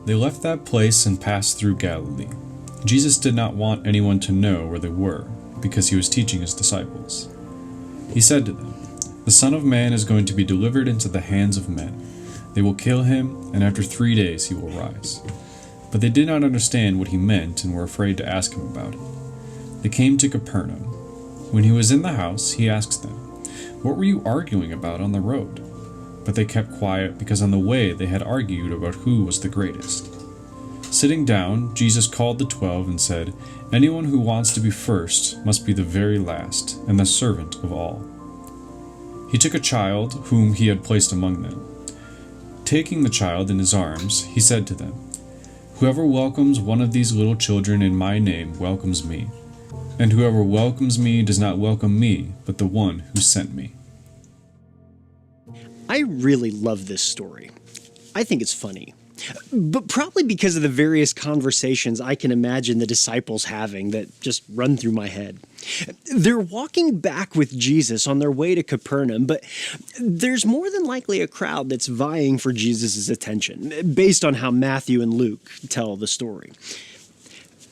They left that place and passed through Galilee. Jesus did not want anyone to know where they were, because he was teaching his disciples. He said to them, "The Son of Man is going to be delivered into the hands of men. They will kill him, and after 3 days he will rise." But they did not understand what he meant and were afraid to ask him about it. They came to Capernaum. When he was in the house, he asked them, "What were you arguing about on the road?" But they kept quiet because on the way they had argued about who was the greatest. Sitting down, Jesus called the 12 and said, "Anyone who wants to be first must be the very last and the servant of all." He took a child whom he had placed among them. Taking the child in his arms, he said to them, "Whoever welcomes one of these little children in my name welcomes me. And whoever welcomes me does not welcome me, but the one who sent me." I really love this story. I think it's funny, but probably because of the various conversations I can imagine the disciples having that just run through my head. They're walking back with Jesus on their way to Capernaum, but there's more than likely a crowd that's vying for Jesus' attention, based on how Matthew and Luke tell the story.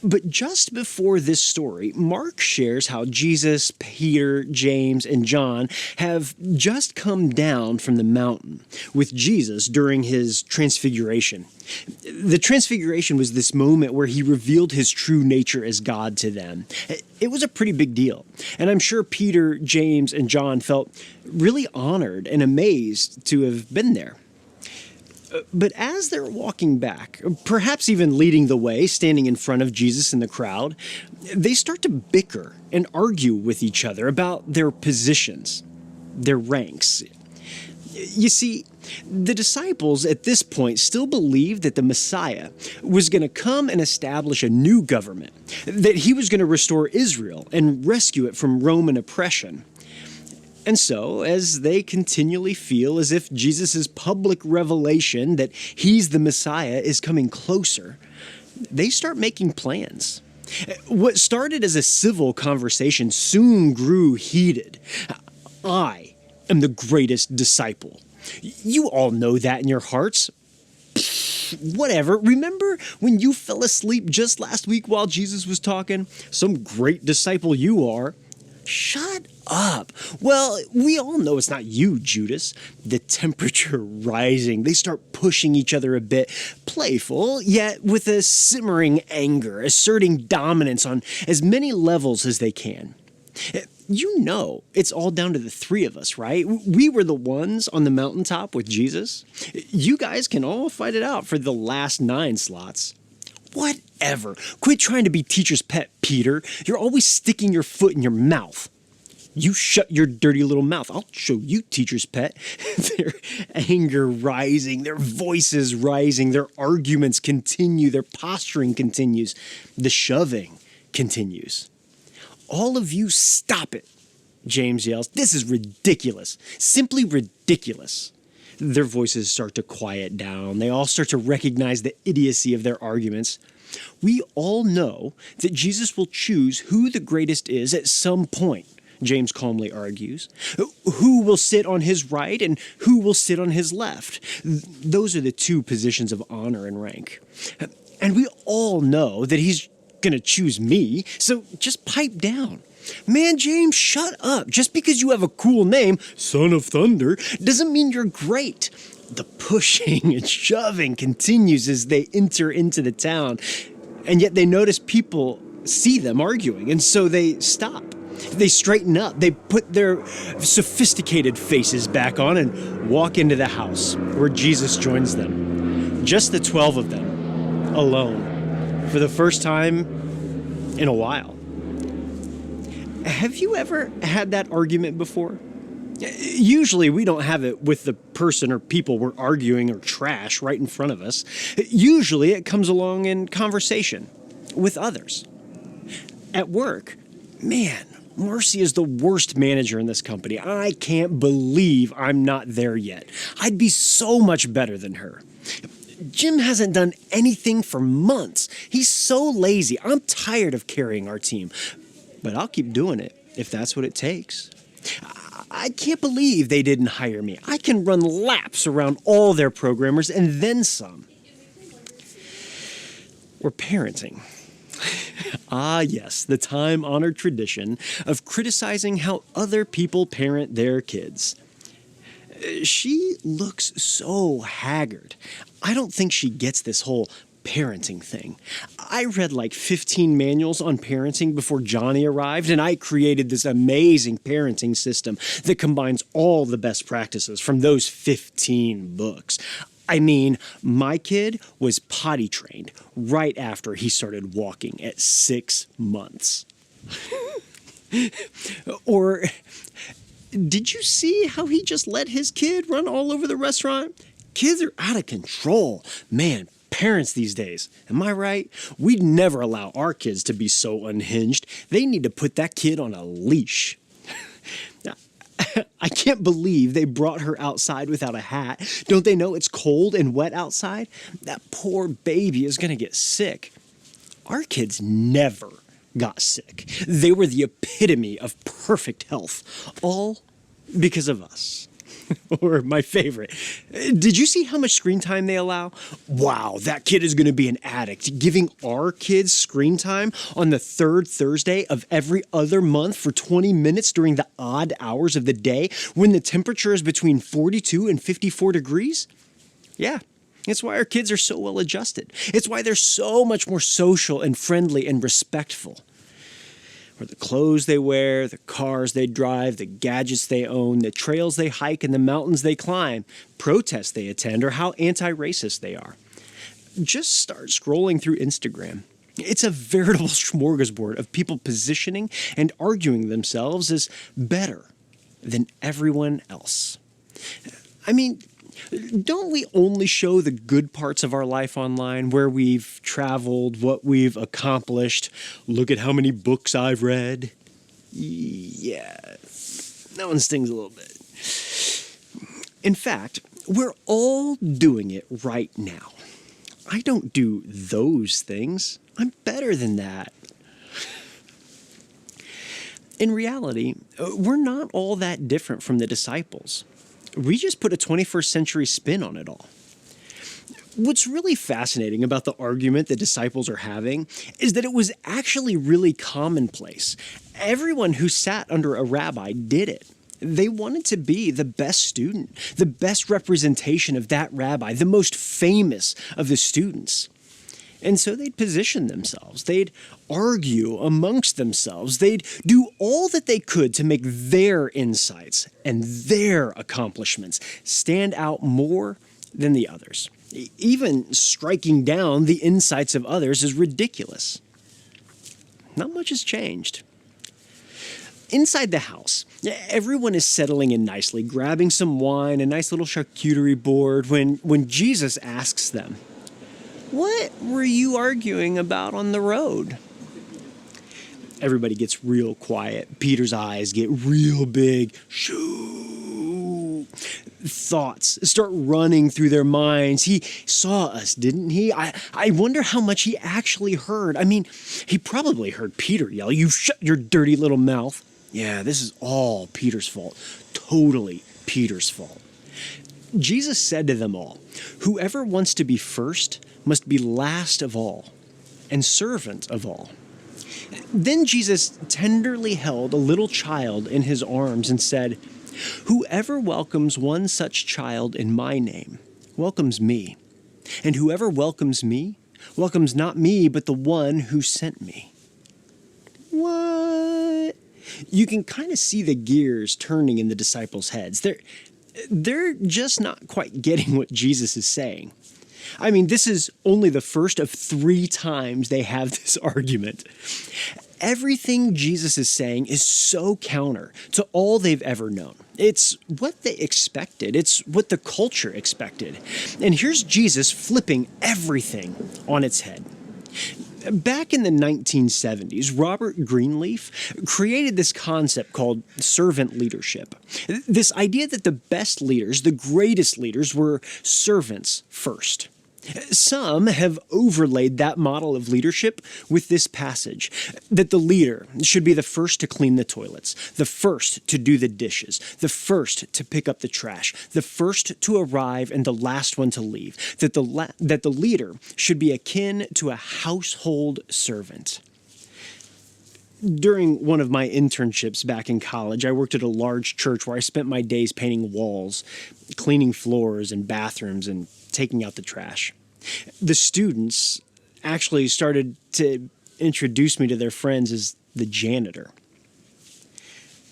But just before this story, Mark shares how Jesus, Peter, James, and John have just come down from the mountain with Jesus during his transfiguration. The transfiguration was this moment where he revealed his true nature as God to them. It was a pretty big deal, and I'm sure Peter, James, and John felt really honored and amazed to have been there. But as they're walking back, perhaps even leading the way, standing in front of Jesus in the crowd, they start to bicker and argue with each other about their positions, their ranks. You see, the disciples at this point still believed that the Messiah was going to come and establish a new government, that he was going to restore Israel and rescue it from Roman oppression. And so, as they continually feel as if Jesus' public revelation that he's the Messiah is coming closer, they start making plans. What started as a civil conversation soon grew heated. "I am the greatest disciple. You all know that in your hearts. Whatever. Remember when you fell asleep just last week while Jesus was talking? Some great disciple you are." Shut up. Well, we all know it's not you, Judas. The temperature rising. They start pushing each other a bit, playful, yet with a simmering anger, asserting dominance on as many levels as they can. You know, it's all down to the three of us, right? We were the ones on the mountaintop with Jesus. You guys can all fight it out for the last 9 slots. Whatever. Quit trying to be teacher's pet, Peter. You're always sticking your foot in your mouth. You shut your dirty little mouth. I'll show you, teacher's pet. Their anger rising, their voices rising, their arguments continue, their posturing continues, the shoving continues. "All of you stop it," James yells. "This is ridiculous. Simply ridiculous." Their voices start to quiet down. They all start to recognize the idiocy of their arguments. We all know that Jesus will choose who the greatest is at some point, James calmly argues. Who will sit on his right and who will sit on his left? Those are the 2 positions of honor and rank. And we all know that he's going to choose me, so just pipe down. Man, James, shut up. Just because you have a cool name, Son of Thunder, doesn't mean you're great. The pushing and shoving continues as they enter into the town, and yet they notice people see them arguing, and so they stop. They straighten up. They put their sophisticated faces back on and walk into the house where Jesus joins them. Just the 12 of them, alone, for the first time in a while. Have you ever had that argument before? Usually we don't have it with the person or people we're arguing or trash right in front of us. Usually it comes along in conversation with others. At work, man, Marcy is the worst manager in this company. I can't believe I'm not there yet. I'd be so much better than her. Jim hasn't done anything for months. He's so lazy. I'm tired of carrying our team. But I'll keep doing it if that's what it takes. I can't believe they didn't hire me. I can run laps around all their programmers and then some. or parenting. Ah, yes, the time-honored tradition of criticizing how other people parent their kids. She looks so haggard. I don't think she gets this whole parenting thing. I read like 15 manuals on parenting before Johnny arrived, and I created this amazing parenting system that combines all the best practices from those 15 books. I mean, my kid was potty trained right after he started walking at 6 months. Or did you see how he just let his kid run all over the restaurant? Kids are out of control. Man, parents these days, am I right? We'd never allow our kids to be so unhinged. They need to put that kid on a leash. I can't believe they brought her outside without a hat. Don't they know it's cold and wet outside? That poor baby is going to get sick. Our kids never got sick. They were the epitome of perfect health, all because of us. Or my favorite, did you see how much screen time they allow? Wow, that kid is going to be an addict. Giving our kids screen time on the third Thursday of every other month for 20 minutes during the odd hours of the day when the temperature is between 42 and 54 degrees? Yeah, it's why our kids are so well adjusted. It's why they're so much more social and friendly and respectful. Or the clothes they wear, the cars they drive, the gadgets they own, the trails they hike, and the mountains they climb, protests they attend, or how anti-racist they are. Just start scrolling through Instagram. It's a veritable smorgasbord of people positioning and arguing themselves as better than everyone else. I mean, don't we only show the good parts of our life online, where we've traveled, what we've accomplished? Look at how many books I've read. Yeah, that one stings a little bit. In fact, we're all doing it right now. I don't do those things. I'm better than that. In reality, we're not all that different from the disciples. We just put a 21st century spin on it all. What's really fascinating about the argument the disciples are having is that it was actually really commonplace. Everyone who sat under a rabbi did it. They wanted to be the best student, the best representation of that rabbi, the most famous of the students. And so they'd position themselves. They'd argue amongst themselves. They'd do all that they could to make their insights and their accomplishments stand out more than the others. Even striking down the insights of others is ridiculous. Not much has changed. Inside the house, everyone is settling in nicely, grabbing some wine, a nice little charcuterie board, when Jesus asks them, "What were you arguing about on the road?" Everybody gets real quiet. Peter's eyes get real big. Shoo! Thoughts start running through their minds. He saw us, didn't he? I wonder how much he actually heard. I mean, he probably heard Peter yell, "You shut your dirty little mouth." Yeah, this is all Peter's fault. Totally Peter's fault. Jesus said to them all, "Whoever wants to be first must be last of all and servant of all." Then Jesus tenderly held a little child in his arms and said, "Whoever welcomes one such child in my name welcomes me. And whoever welcomes me welcomes not me, but the one who sent me." What? You can kind of see the gears turning in the disciples' heads. They're just not quite getting what Jesus is saying. I mean, this is only the first of 3 times they have this argument. Everything Jesus is saying is so counter to all they've ever known. It's what they expected. It's what the culture expected. And here's Jesus flipping everything on its head. Back in the 1970s, Robert Greenleaf created this concept called servant leadership. This idea that the best leaders, the greatest leaders, were servants first. Some have overlaid that model of leadership with this passage, that the leader should be the first to clean the toilets, the first to do the dishes, the first to pick up the trash, the first to arrive and the last one to leave, that the leader should be akin to a household servant. During one of my internships back in college, I worked at a large church where I spent my days painting walls, cleaning floors and bathrooms, and taking out the trash. The students actually started to introduce me to their friends as the janitor.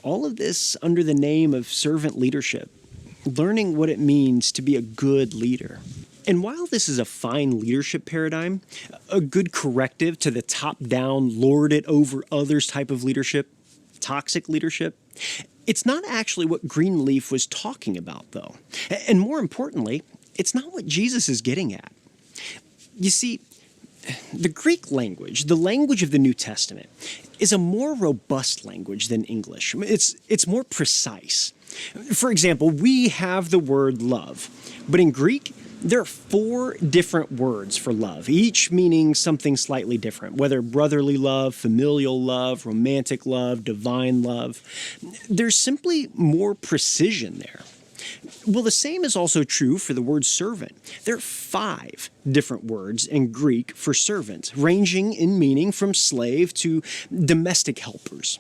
All of this under the name of servant leadership, learning what it means to be a good leader. And while this is a fine leadership paradigm, a good corrective to the top-down, lord it over others type of leadership, toxic leadership, it's not actually what Greenleaf was talking about, though. And more importantly, it's not what Jesus is getting at. You see, the Greek language, the language of the New Testament, is a more robust language than English. It's more precise. For example, we have the word love, but in Greek, there are 4 different words for love, each meaning something slightly different, whether brotherly love, familial love, romantic love, divine love. There's simply more precision there. Well, the same is also true for the word servant. There are 5 different words in Greek for servant, ranging in meaning from slave to domestic helpers.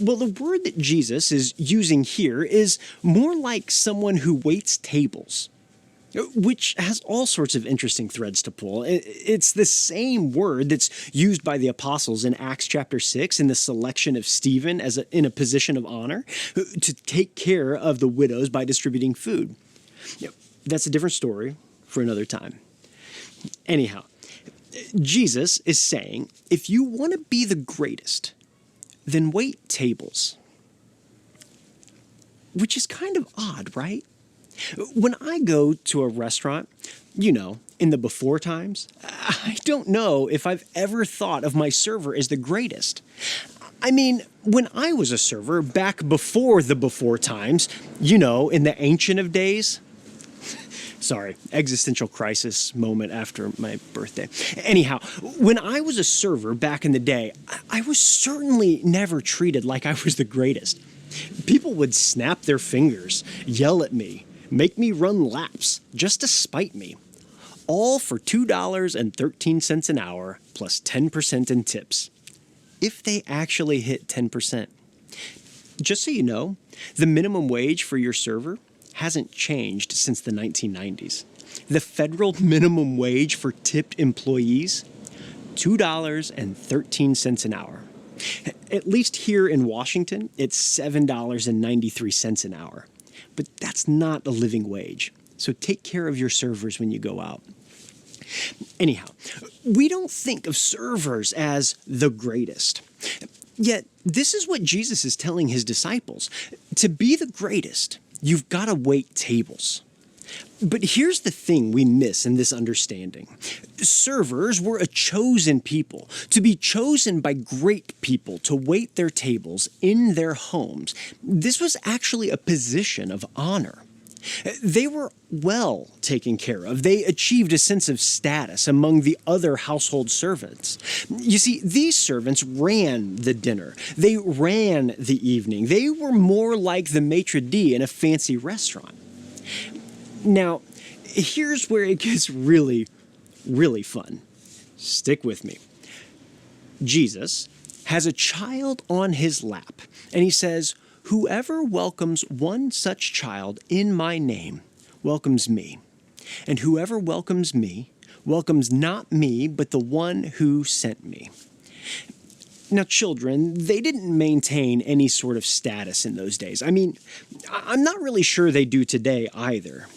Well, the word that Jesus is using here is more like someone who waits tables, which has all sorts of interesting threads to pull. It's the same word that's used by the apostles in Acts chapter 6 in the selection of Stephen in a position of honor to take care of the widows by distributing food. That's a different story for another time. Anyhow, Jesus is saying, if you want to be the greatest, then wait tables. Which is kind of odd, right? When I go to a restaurant, in the before times, I don't know if I've ever thought of my server as the greatest. I mean, when I was a server back before the before times, in the ancient of days. Sorry, existential crisis moment after my birthday. Anyhow, when I was a server back in the day, I was certainly never treated like I was the greatest. People would snap their fingers, yell at me, make me run laps just to spite me. All for $2.13 an hour plus 10% in tips. If they actually hit 10%. Just so you know, the minimum wage for your server hasn't changed since the 1990s. The federal minimum wage for tipped employees, $2.13 an hour. At least here in Washington, it's $7.93 an hour. But that's not a living wage. So take care of your servers when you go out. Anyhow, we don't think of servers as the greatest. Yet, this is what Jesus is telling his disciples. To be the greatest, you've got to wait tables. But here's the thing we miss in this understanding. Servers were a chosen people, to be chosen by great people to wait their tables in their homes. This was actually a position of honor. They were well taken care of. They achieved a sense of status among the other household servants. You see, these servants ran the dinner. They ran the evening. They were more like the maitre d' in a fancy restaurant. Now, here's where it gets really, really fun. Stick with me. Jesus has a child on his lap, and he says, "Whoever welcomes one such child in my name welcomes me. And whoever welcomes me welcomes not me, but the one who sent me." Now, children, they didn't maintain any sort of status in those days. I mean, I'm not really sure they do today either.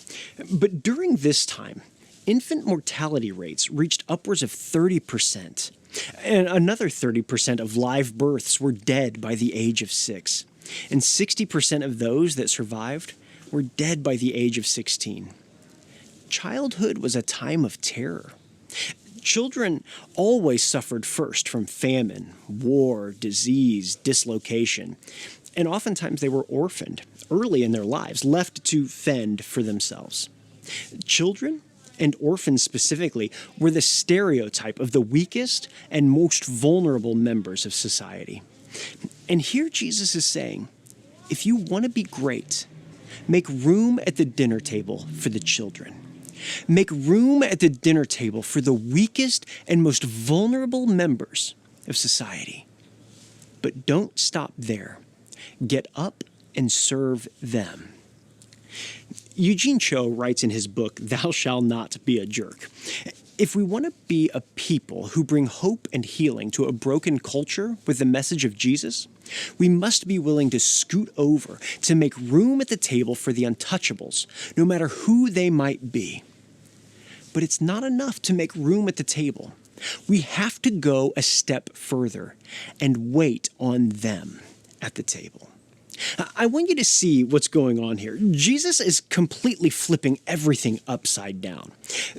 But during this time, infant mortality rates reached upwards of 30%. And another 30% of live births were dead by the age of 6. And 60% of those that survived were dead by the age of 16. Childhood was a time of terror. Children always suffered first from famine, war, disease, dislocation, and oftentimes they were orphaned early in their lives, left to fend for themselves. Children and orphans specifically, were the stereotype of the weakest and most vulnerable members of society. And here Jesus is saying, if you want to be great, make room at the dinner table for the children. Make room at the dinner table for the weakest and most vulnerable members of society. But don't stop there. Get up and serve them. Eugene Cho writes in his book, Thou Shalt Not Be a Jerk. If we want to be a people who bring hope and healing to a broken culture with the message of Jesus, we must be willing to scoot over to make room at the table for the untouchables, no matter who they might be. But it's not enough to make room at the table. We have to go a step further and wait on them at the table. I want you to see what's going on here. Jesus is completely flipping everything upside down.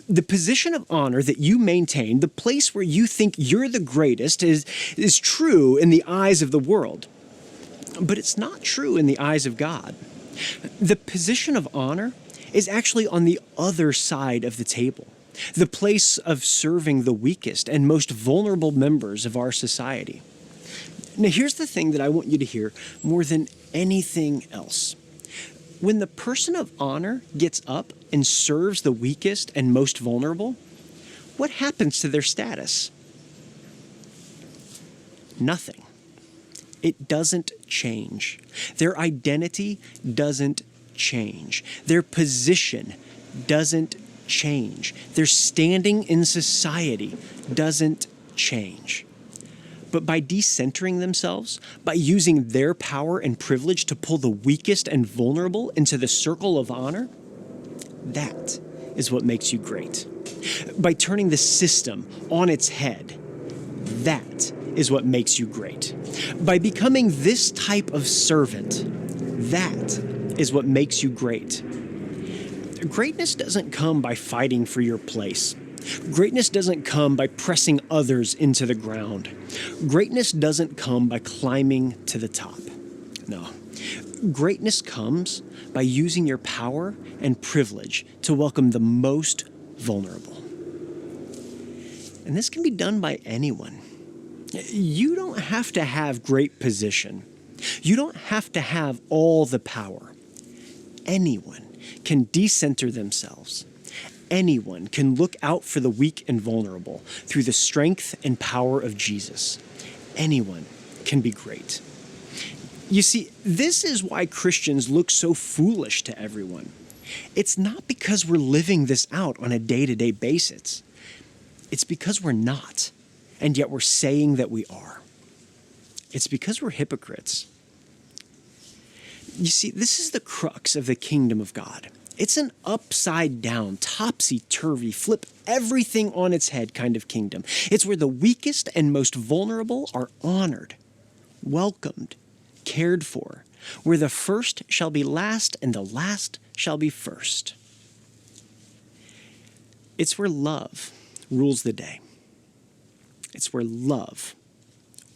The position of honor that you maintain, the place where you think you're the greatest, is true in the eyes of the world. But it's not true in the eyes of God. The position of honor is actually on the other side of the table, the place of serving the weakest and most vulnerable members of our society. Now, here's the thing that I want you to hear more than anything else. When the person of honor gets up and serves the weakest and most vulnerable, what happens to their status? Nothing. It doesn't change. Their identity doesn't change. Their position doesn't change. Their standing in society doesn't change. But by decentering themselves, by using their power and privilege to pull the weakest and vulnerable into the circle of honor, that is what makes you great. By turning the system on its head, that is what makes you great. By becoming this type of servant, that is what makes you great. Greatness doesn't come by fighting for your place. Greatness doesn't come by pressing others into the ground. Greatness doesn't come by climbing to the top. No. Greatness comes by using your power and privilege to welcome the most vulnerable. And this can be done by anyone. You don't have to have great position. You don't have to have all the power. Anyone can decenter themselves. Anyone can look out for the weak and vulnerable through the strength and power of Jesus. Anyone can be great. You see, this is why Christians look so foolish to everyone. It's not because we're living this out on a day-to-day basis. It's because we're not, and yet we're saying that we are. It's because we're hypocrites. You see, this is the crux of the kingdom of God. It's an upside-down, topsy-turvy, flip everything on its head kind of kingdom. It's where the weakest and most vulnerable are honored, welcomed, cared for, where the first shall be last and the last shall be first. It's where love rules the day. It's where love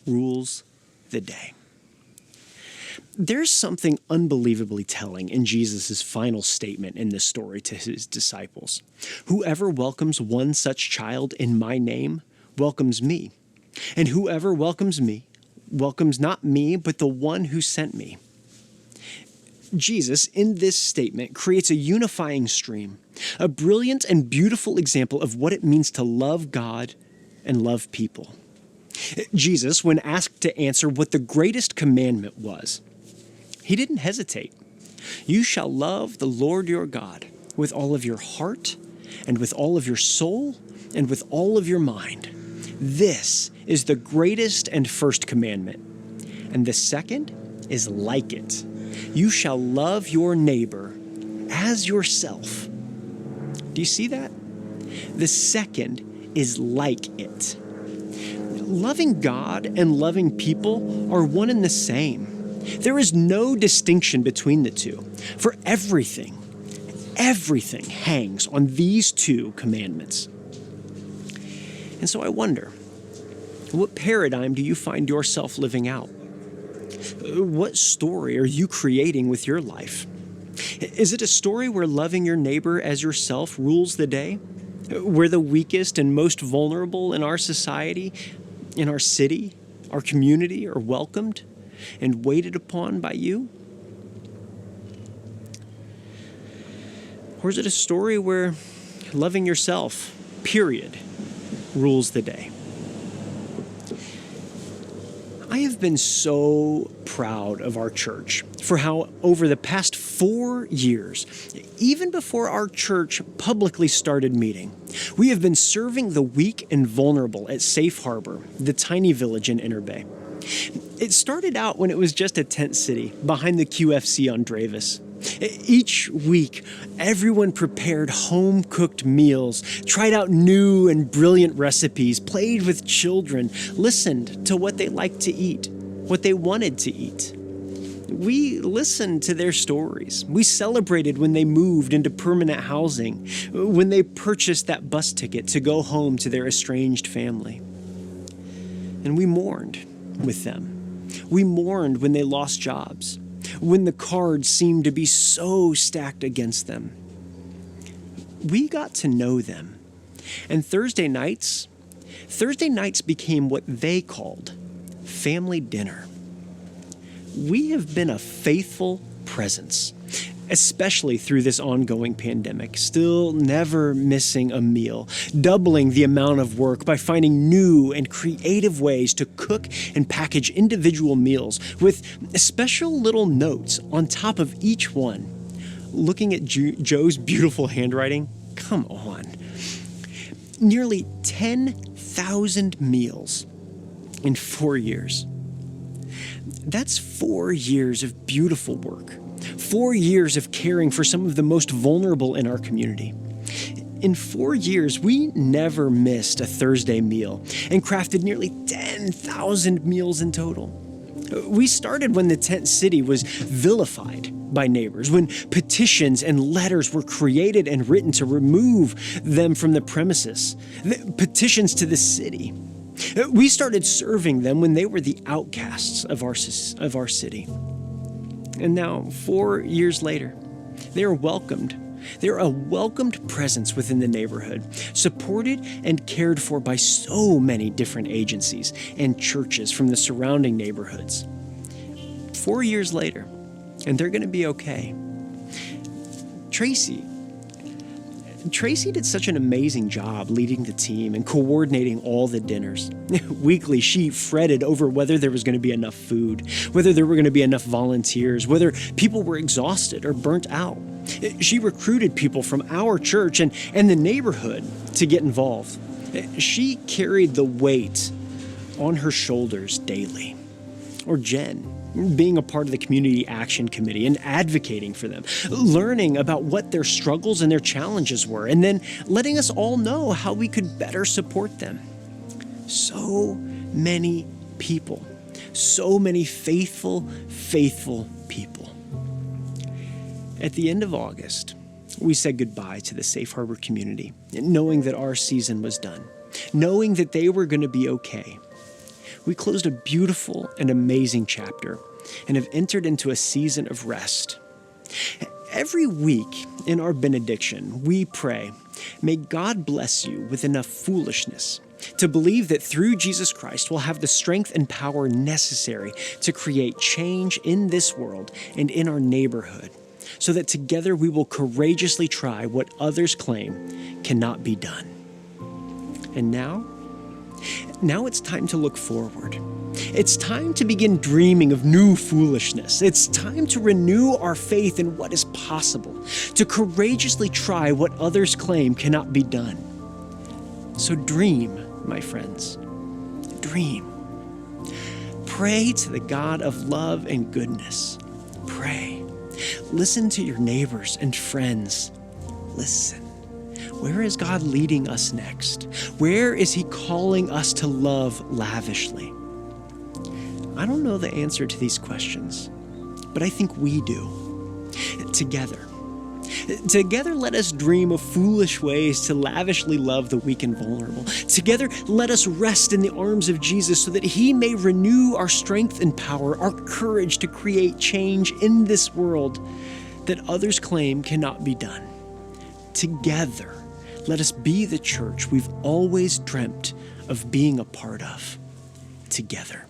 rules the day. There's something unbelievably telling in Jesus' final statement in this story to his disciples. Whoever welcomes one such child in my name welcomes me. And whoever welcomes me welcomes not me, but the one who sent me. Jesus, in this statement, creates a unifying stream, a brilliant and beautiful example of what it means to love God and love people. Jesus, when asked to answer what the greatest commandment was, he didn't hesitate. You shall love the Lord your God with all of your heart and with all of your soul and with all of your mind. This is the greatest and first commandment. And the second is like it. You shall love your neighbor as yourself. Do you see that? The second is like it. Loving God and loving people are one and the same. There is no distinction between the two, for everything hangs on these two commandments. And so I wonder, what paradigm do you find yourself living out? What story are you creating with your life? Is it a story where loving your neighbor as yourself rules the day? Where the weakest and most vulnerable in our society, in our city, our community are welcomed and waited upon by you? Or is it a story where loving yourself, period, rules the day? I have been so proud of our church for how over the past 4 years, even before our church publicly started meeting, we have been serving the weak and vulnerable at Safe Harbor, the tiny village in Inner Bay. It started out when it was just a tent city behind the QFC on Dravis. Each week, everyone prepared home-cooked meals, tried out new and brilliant recipes, played with children, listened to what they liked to eat, what they wanted to eat. We listened to their stories. We celebrated when they moved into permanent housing, when they purchased that bus ticket to go home to their estranged family. And we mourned with them. We mourned when they lost jobs, when the cards seemed to be so stacked against them. We got to know them. And Thursday nights became what they called family dinner. We have been a faithful presence, especially through this ongoing pandemic, still never missing a meal, doubling the amount of work by finding new and creative ways to cook and package individual meals with special little notes on top of each one. Looking at Joe's beautiful handwriting, come on. Nearly 10,000 meals in 4 years. That's 4 years of beautiful work. 4 years of caring for some of the most vulnerable in our community. In 4 years, we never missed a Thursday meal and crafted nearly 10,000 meals in total. We started when the tent city was vilified by neighbors, when petitions and letters were created and written to remove them from the premises, petitions to the city. We started serving them when they were the outcasts of our city. And now, 4 years later, they are welcomed. They're a welcomed presence within the neighborhood, supported and cared for by so many different agencies and churches from the surrounding neighborhoods. 4 years later, and they're going to be okay. Tracy did such an amazing job leading the team and coordinating all the dinners. Weekly, she fretted over whether there was going to be enough food, whether there were going to be enough volunteers, whether people were exhausted or burnt out. She recruited people from our church and the neighborhood to get involved. She carried the weight on her shoulders daily. Or Jen, being a part of the Community Action Committee and advocating for them, learning about what their struggles and their challenges were, and then letting us all know how we could better support them. So many people, so many faithful people. At the end of August, we said goodbye to the Safe Harbor community, knowing that our season was done, knowing that they were going to be okay. We closed a beautiful and amazing chapter and have entered into a season of rest. Every week in our benediction, we pray, may God bless you with enough foolishness to believe that through Jesus Christ we'll have the strength and power necessary to create change in this world and in our neighborhood, so that together we will courageously try what others claim cannot be done. And now it's time to look forward. It's time to begin dreaming of new foolishness. It's time to renew our faith in what is possible, to courageously try what others claim cannot be done. So dream, my friends. Dream. Pray to the God of love and goodness. Pray. Listen to your neighbors and friends. Listen. Where is God leading us next? Where is He calling us to love lavishly? I don't know the answer to these questions, but I think we do. Together, let us dream of foolish ways to lavishly love the weak and vulnerable. Together, let us rest in the arms of Jesus so that He may renew our strength and power, our courage to create change in this world that others claim cannot be done. Together, let us be the church we've always dreamt of being a part of. Together.